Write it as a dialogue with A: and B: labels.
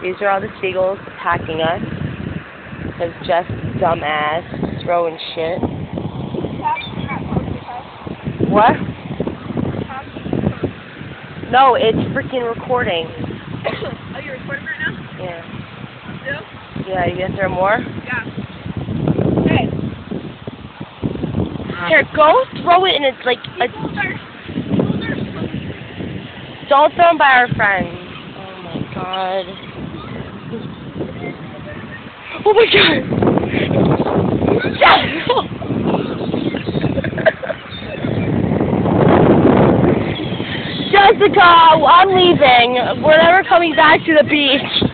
A: These are all the seagulls attacking us. Because Jeff's dumbass throwing shit. What? No, it's freaking recording.
B: Oh, you're recording right now?
A: Yeah.
B: Still?
A: Yeah, you gonna throw more?
B: Yeah. Hey.
A: Here, go throw it and it's like a... Don't throw them by our friends. Oh my god. Oh my god! Jessica, I'm leaving. We're never coming back to the beach.